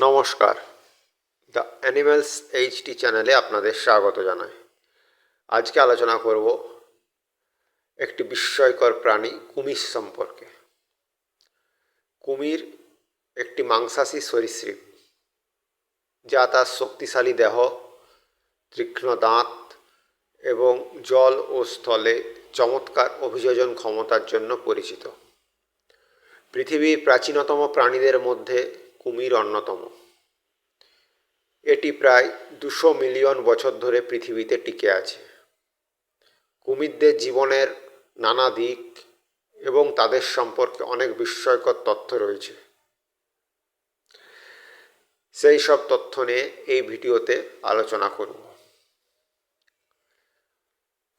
নমস্কার, the animals HD চ্যানেলে আপনাদের স্বাগত জানাই। আজকে আলোচনা করব একটি বিস্ময়কর প্রাণী কুমির সম্পর্কে। কুমির একটি মাংসাশী সরীসৃপ, যা তার শক্তিশালী দেহ, তীক্ষ্ণ দাঁত এবং জল ও স্থলে চমৎকার অভিযোজন ক্ষমতার জন্য পরিচিত। পৃথিবীর প্রাচীনতম প্রাণীদের মধ্যে কুমির অন্যতম। এটি প্রায় 200 মিলিয়ন বছর ধরে পৃথিবীতে টিকে আছে। কুমিরদের জীবনের নানা দিক এবং তাদের সম্পর্কে অনেক বিস্ময়কর তথ্য রয়েছে। সেই সব তথ্য নিয়ে এই ভিডিওতে আলোচনা করব।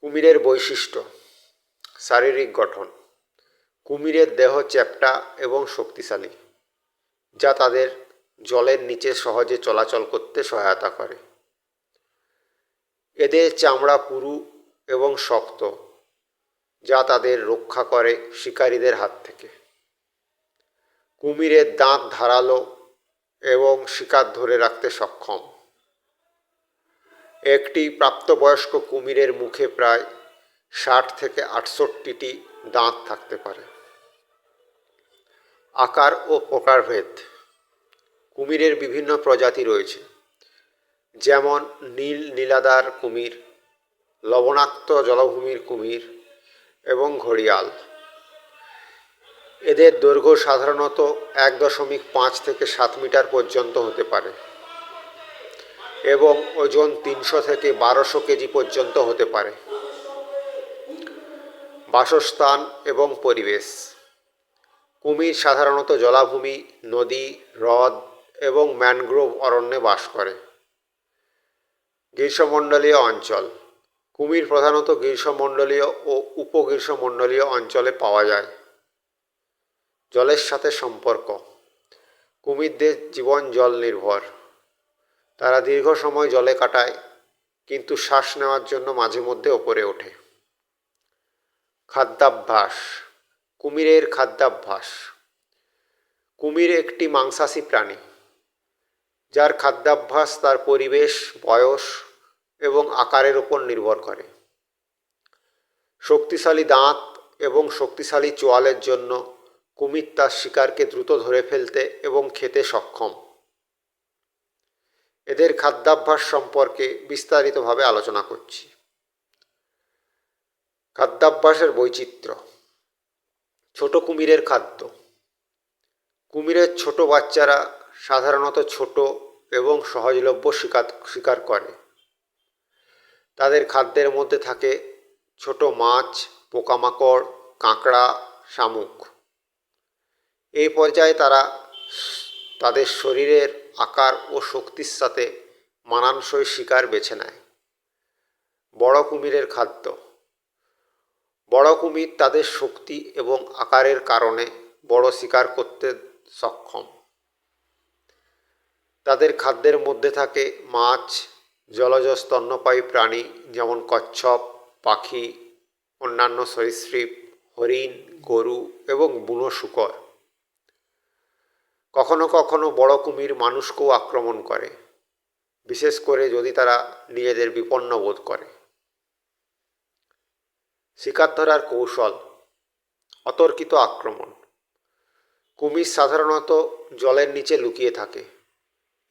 কুমিরের বৈশিষ্ট্য। শারীরিক গঠন। কুমিরের দেহ চ্যাপ্টা এবং শক্তিশালী, যা তাদের জলের নিচে সহজে চলাচল করতে সহায়তা করে। এদের চামড়া পুরু এবং শক্ত, যা তাদের রক্ষা করে শিকারীদের হাত থেকে। কুমিরের দাঁত ধারালো এবং শিকার ধরে রাখতে সক্ষম। একটি প্রাপ্তবয়স্ক কুমিরের মুখে প্রায় 60 থেকে 68টি দাঁত থাকতে পারে। আকার ও প্রকারভেদ। কুমিরের বিভিন্ন প্রজাতি রয়েছে, যেমন নীল নীলাদার কুমির, লবণাক্ত জলভূমির কুমির এবং ঘড়িয়াল। এদের দৈর্ঘ্য সাধারণত 1.5 থেকে 7 মিটার পর্যন্ত হতে পারে এবং ওজন 300 থেকে 1200 কেজি পর্যন্ত হতে পারে। বাসস্থান এবং পরিবেশ। কুমির সাধারণত জলাভূমি, নদী, হ্রদ এবং ম্যানগ্রোভ অরণ্যে বাস করে। গ্রীষ্মমণ্ডলীয় অঞ্চল। কুমির প্রধানত গ্রীষ্মমণ্ডলীয় ও উপগ্রীষ্মমণ্ডলীয় অঞ্চলে পাওয়া যায়। জলের সাথে সম্পর্ক। কুমিরদের জীবন জল নির্ভর। তারা দীর্ঘ সময় জলে কাটায়, কিন্তু শ্বাস নেওয়ার জন্য মাঝে মধ্যে ওপরে ওঠে। খাদ্যাভ্যাস। কুমিরের খাদ্যাভ্যাস। কুমির একটি মাংসাশী প্রাণী, যার খাদ্যাভ্যাস তার পরিবেশ, বয়স এবং আকারের উপর নির্ভর করে। শক্তিশালী দাঁত এবং শক্তিশালী চোয়ালের জন্য কুমির তার শিকারকে দ্রুত ধরে ফেলতে এবং খেতে সক্ষম। এদের খাদ্যাভ্যাস সম্পর্কে বিস্তারিতভাবে আলোচনা করছি। খাদ্যাভ্যাসের বৈচিত্র্য। ছোট কুমিরের খাদ্য। কুমিরের ছোট বাচ্চারা সাধারণত ছোট এবং সহজলভ্য শিকার করে। তাদের খাদ্যের মধ্যে থাকে ছোট মাছ, পোকামাকড়, কাঁকড়া, শামুক। এই পর্যায়ে তারা তাদের শরীরের আকার ও শক্তির সাথে মানানসই শিকার বেছে নেয়। বড় কুমিরের খাদ্য। বড় কুমির তাদের শক্তি এবং আকারের কারণে বড় শিকার করতে সক্ষম। তাদের খাদ্যের মধ্যে থাকে মাছ, জলজ স্তন্যপায়ী প্রাণী যেমন কচ্ছপ, পাখি, অন্যান্য সরীসৃপ, হরিণ, গরু এবং বুনো শূকর। কখনো কখনো বড় কুমির মানুষকেও আক্রমণ করে, বিশেষ করে যদি তারা নিজেদের বিপন্ন বোধ করে। শিকার ধরার কৌশল। অতর্কিত আক্রমণ। কুমির সাধারণত জলের নিচে লুকিয়ে থাকে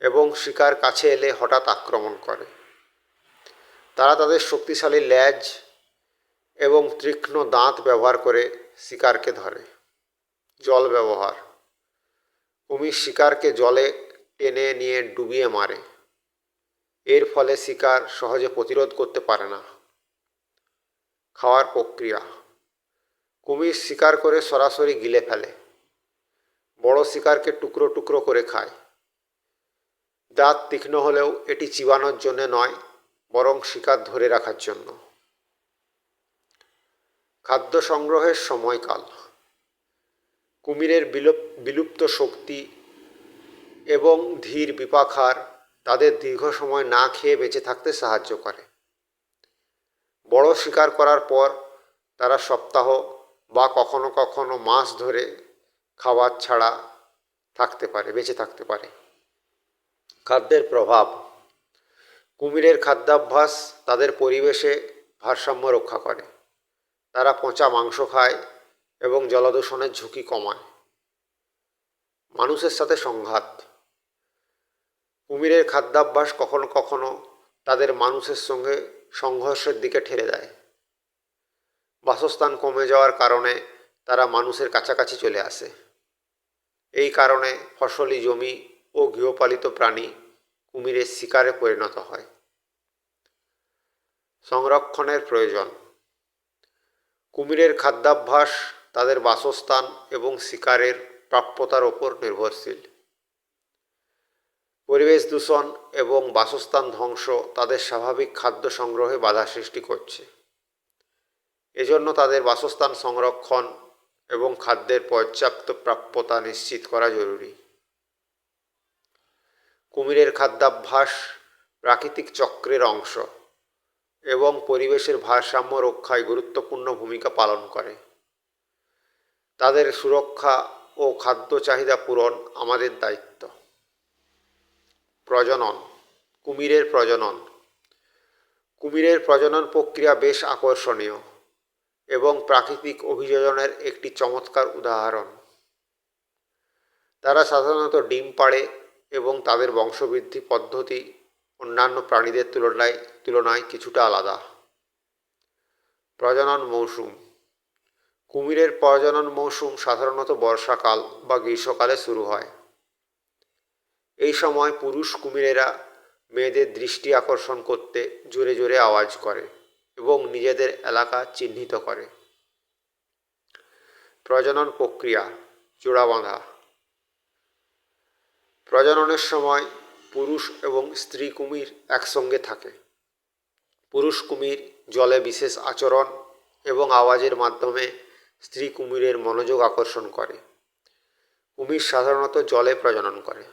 এবং শিকার কাছে এলে হঠাৎ আক্রমণ করে। তারা তাদের শক্তিশালী লেজ এবং তীক্ষ্ণ দাঁত ব্যবহার করে শিকারকে ধরে। জল ব্যবহার। কুমির শিকারকে জলে টেনে নিয়ে ডুবিয়ে মারে। এর ফলে শিকার সহজে প্রতিরোধ করতে পারে না। খাওয়ার প্রক্রিয়া। কুমির শিকার করে সরাসরি গিলে ফেলে। বড় শিকারকে টুকরো টুকরো করে খায়। দাঁত তীক্ষ্ণ হলেও এটি চিবানোর জন্য নয়, বরং শিকার ধরে রাখার জন্য। খাদ্য সংগ্রহের সময়কাল। কুমিরের বিলুপ্ত শক্তি এবং ধীর বিপাকহার তাদের দীর্ঘ সময় না খেয়ে বেঁচে থাকতে সাহায্য করে। বড় শিকার করার পর তারা সপ্তাহ বা কখনো কখনো মাস ধরে খাবার ছাড়া বেঁচে থাকতে পারে। খাদ্যের প্রভাব। কুমিরের খাদ্যাভ্যাস তাদের পরিবেশে ভারসাম্য রক্ষা করে। তারা পচা মাংস খায় এবং জলদূষণের ঝুঁকি কমায়। মানুষের সাথে সংঘাত। কুমিরের খাদ্যাভ্যাস কখনো কখনো তাদের মানুষের সঙ্গে সংঘর্ষের দিকে ঠেলে দেয়। বাসস্থান কমে যাওয়ার কারণে তারা মানুষের কাছাকাছি চলে আসে। এই কারণে ফসলি জমি ও গৃহপালিত প্রাণী কুমিরের শিকারে পরিণত হয়। সংরক্ষণের প্রয়োজন। কুমিরের খাদ্যাভ্যাস তাদের বাসস্থান এবং শিকারের প্রাপ্যতার ওপর নির্ভরশীল। পরিবেশ দূষণ এবং বাসস্থান ধ্বংস তাদের স্বাভাবিক খাদ্য সংগ্রহে বাধা সৃষ্টি করছে। এজন্য তাদের বাসস্থান সংরক্ষণ এবং খাদ্যের পর্যাপ্ত প্রাপ্যতা নিশ্চিত করা জরুরি। কুমিরের খাদ্যাভ্যাস প্রাকৃতিক চক্রের অংশ এবং পরিবেশের ভারসাম্য রক্ষায় গুরুত্বপূর্ণ ভূমিকা পালন করে। তাদের সুরক্ষা ও খাদ্য চাহিদা পূরণ আমাদের দায়িত্ব। প্রজনন। কুমিরের প্রজনন। কুমিরের প্রজনন প্রক্রিয়া বেশ আকর্ষণীয় এবং প্রাকৃতিক অভিযোজনের একটি চমৎকার উদাহরণ। তারা সাধারণত ডিম পাড়ে এবং তাদের বংশবৃদ্ধি পদ্ধতি অন্যান্য প্রাণীদের তুলনায় কিছুটা আলাদা। প্রজনন মৌসুম। কুমিরের প্রজনন মৌসুম সাধারণত বর্ষাকাল বা গ্রীষ্মকালে শুরু হয়। এই সময় পুরুষ কুমিরেরা মেয়েদের দৃষ্টি আকর্ষণ করতে জোরে জোরে আওয়াজ করে এবং নিজেদের এলাকা চিহ্নিত করে। প্রজনন প্রক্রিয়া। জোড়া বাঁধা। প্রজননের সময় পুরুষ এবং স্ত্রী কুমির একসঙ্গে থাকে। পুরুষ কুমির জলে বিশেষ আচরণ এবং আওয়াজের মাধ্যমে স্ত্রী কুমিরের মনোযোগ আকর্ষণ করে। কুমির সাধারণত জলে প্রজনন করে।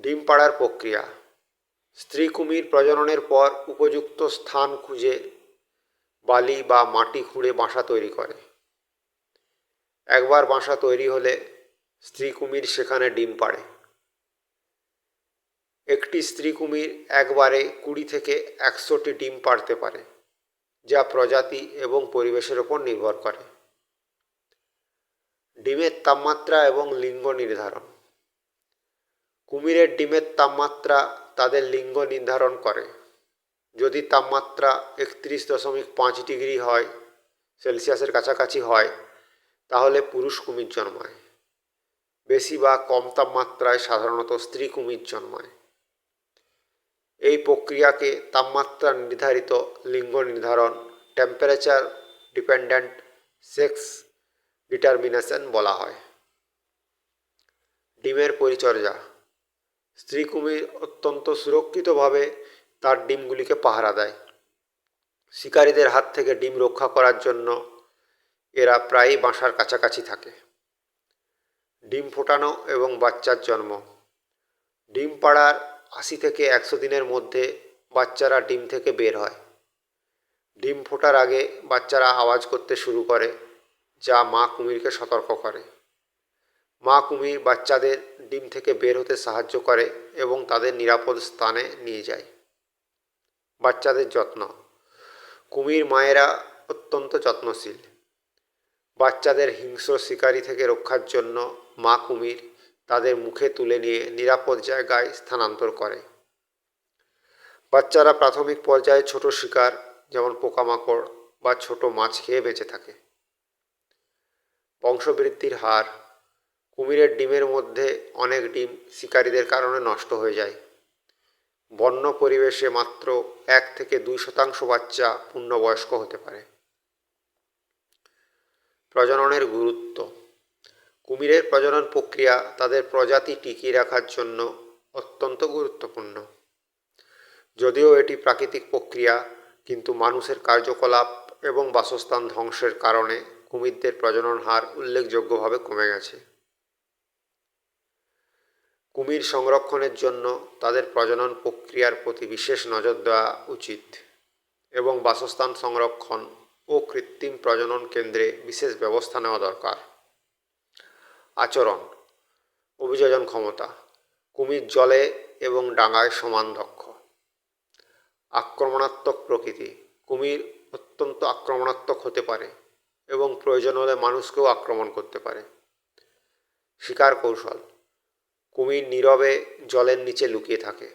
ডিম পাড়ার প্রক্রিয়া। স্ত্রী কুমির প্রজননের পর উপযুক্ত স্থান খুঁজে বালি বা মাটি খুঁড়ে বাসা তৈরি করে। একবার বাসা তৈরি হলে স্ত্রী কুমির সেখানে ডিম পাড়ে। একটি স্ত্রী কুমির একবারে 20 থেকে 100টি ডিম পাড়তে পারে, যা প্রজাতি এবং পরিবেশের ওপর নির্ভর করে। ডিমের তাপমাত্রা এবং লিঙ্গ নির্ধারণ। কুমিরের ডিমের তাপমাত্রা তাদের লিঙ্গ নির্ধারণ করে। যদি তাপমাত্রা 31.5 ডিগ্রি হয় সেলসিয়াসের কাছাকাছি হয় তাহলে পুরুষ কুমির জন্মায়। বেশি বা কম তাপমাত্রায় সাধারণত স্ত্রী কুমির জন্মায়। এই প্রক্রিয়াকে তাপমাত্রা নির্ধারিত লিঙ্গ নির্ধারণ টেম্পারেচার ডিপেন্ডেন্ট সেক্স ডিটারমিনেশন বলা হয়। ডিমের পরিচর্যা। স্ত্রী কুমির অত্যন্ত সুরক্ষিতভাবে তার ডিমগুলিকে পাহারা দেয়। শিকারীদের হাত থেকে ডিম রক্ষা করার জন্য এরা প্রায়ই বাসার কাছাকাছি থাকে। ডিম ফোটানো এবং বাচ্চার জন্ম। ডিম পাড়ার 80 থেকে 100 দিনের মধ্যে বাচ্চারা ডিম থেকে বের হয়। ডিম ফোটার আগে বাচ্চারা আওয়াজ করতে শুরু করে, যা মা কুমিরকে সতর্ক করে। মা কুমির বাচ্চাদের ডিম থেকে বের হতে সাহায্য করে এবং তাদের নিরাপদ স্থানে নিয়ে যায়। বাচ্চাদের যত্ন। কুমির মায়েরা অত্যন্ত যত্নশীল। বাচ্চাদের হিংস্র শিকারী থেকে রক্ষার জন্য মা কুমির তাদের মুখে তুলে নিয়ে নিরাপদ জায়গায় স্থানান্তর করে। বাচ্চারা প্রাথমিক পর্যায়ে ছোট শিকার যেমন পোকামাকড় বা ছোট মাছ খেয়ে বেঁচে থাকে। বংশবৃদ্ধির হার। কুমিরের ডিমের মধ্যে অনেক ডিম শিকারীদের কারণে নষ্ট হয়ে যায়। বন্য পরিবেশে মাত্র 1 থেকে 2% বাচ্চা পূর্ণবয়স্ক হতে পারে। প্রজননের গুরুত্ব। কুমিরের প্রজনন প্রক্রিয়া তাদের প্রজাতি টিকিয়ে রাখার জন্য অত্যন্ত গুরুত্বপূর্ণ। যদিও এটি প্রাকৃতিক প্রক্রিয়া, কিন্তু মানুষের কার্যকলাপ এবং বাসস্থান ধ্বংসের কারণে কুমিরদের প্রজনন হার উল্লেখযোগ্যভাবে কমে গেছে। কুমির সংরক্ষণের জন্য তাদের প্রজনন প্রক্রিয়ার প্রতি বিশেষ নজর দেওয়া উচিত এবং বাসস্থান সংরক্ষণ ও কৃত্রিম প্রজনন কেন্দ্রে বিশেষ ব্যবস্থা নেওয়া দরকার। আচরণ, অভিযোজন ক্ষমতা। কুমির জলে এবং ডাঙায় সমান দক্ষ। আক্রমণাত্মক প্রকৃতি, কুমির অত্যন্ত আক্রমণাত্মক হতে পারে এবং প্রয়োজন হলে মানুষকেও আক্রমণ করতে পারে। শিকার কৌশল, কুমির নীরবে জলের নিচে লুকিয়ে থাকে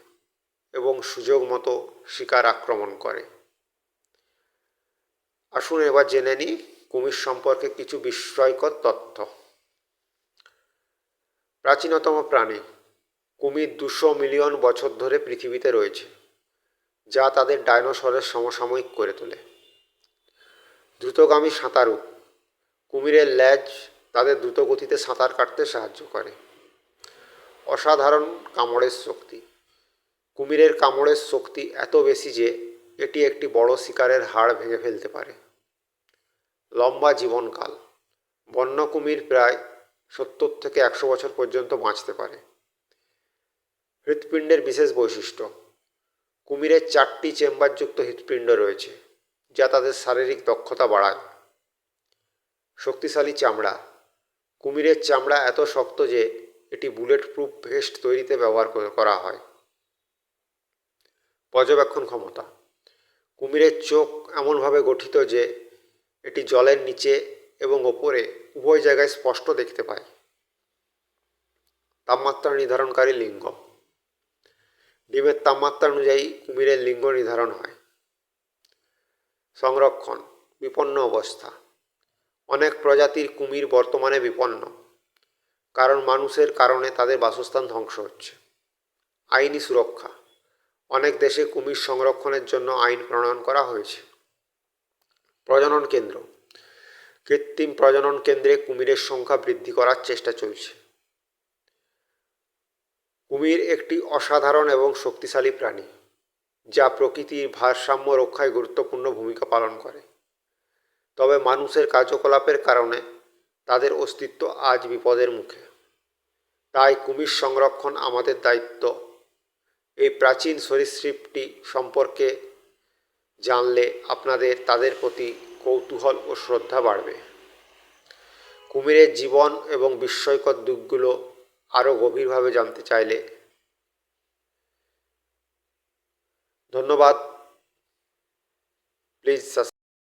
এবং সুযোগ মতো শিকার আক্রমণ করে। আসুন এবার জেনে নিই কুমির সম্পর্কে কিছু বিস্ময়কর তথ্য। প্রাচীনতম প্রাণী, কুমির 200 মিলিয়ন বছর ধরে পৃথিবীতে রয়েছে, যা তাদের ডাইনোসরের সমসাময়িক করে তোলে। দ্রুতগামী সাঁতারু, কুমিরের লেজ তাদের দ্রুত গতিতে সাঁতার কাটতে সাহায্য করে। অসাধারণ কামড়ের শক্তি, কুমিরের কামড়ের শক্তি এত বেশি যে এটি একটি বড় শিকারের হাড় ভেঙে ফেলতে পারে। লম্বা জীবনকাল, বন্য কুমির প্রায় 70 থেকে 100 বছর পর্যন্ত বাঁচতে পারে। হৃৎপিণ্ডের বিশেষ বৈশিষ্ট্য, কুমিরের 4টি চেম্বারযুক্ত হৃৎপিণ্ড রয়েছে, যা তাদের শারীরিক দক্ষতা বাড়ায়। শক্তিশালী চামড়া, কুমিরের চামড়া এত শক্ত যে এটি বুলেট প্রুফ ভেস্ট তৈরিতে ব্যবহার করা হয়। পর্যবেক্ষণ ক্ষমতা, কুমিরের চোখ এমনভাবে গঠিত যে এটি জলের নিচে এবং ওপরে উভয় জায়গায় স্পষ্ট দেখতে পায়। তাপমাত্রা নির্ধারণকারী লিঙ্গ, ডিমের তাপমাত্রা অনুযায়ী কুমিরের লিঙ্গ নির্ধারণ হয়। সংরক্ষণ, বিপন্ন অবস্থা, অনেক প্রজাতির কুমির বর্তমানে বিপন্ন, কারণ মানুষের কারণে তাদের বাসস্থান ধ্বংস হচ্ছে। আইনি সুরক্ষা, অনেক দেশে কুমির সংরক্ষণের জন্য আইন প্রণয়ন করা হয়েছে। প্রজনন কেন্দ্র, কৃত্রিম প্রজনন কেন্দ্রে কুমিরের সংখ্যা বৃদ্ধি করার চেষ্টা চলছে। কুমির একটি অসাধারণ এবং শক্তিশালী প্রাণী, যা প্রকৃতির ভারসাম্য রক্ষায় গুরুত্বপূর্ণ ভূমিকা পালন করে। তবে মানুষের কার্যকলাপের কারণে তাদের অস্তিত্ব আজ বিপদের মুখে। তাই কুমির সংরক্ষণ আমাদের দায়িত্ব। এই প্রাচীন সরীসৃপটি সম্পর্কে জানলে আপনাদের তাদের প্রতি কৌতূহল ও শ্রদ্ধা বাড়বে। কুমিরের জীবন এবং বিস্ময়কর দিকগুলো আরও গভীরভাবে জানতে চাইলে ধন্যবাদ। Please subscribe.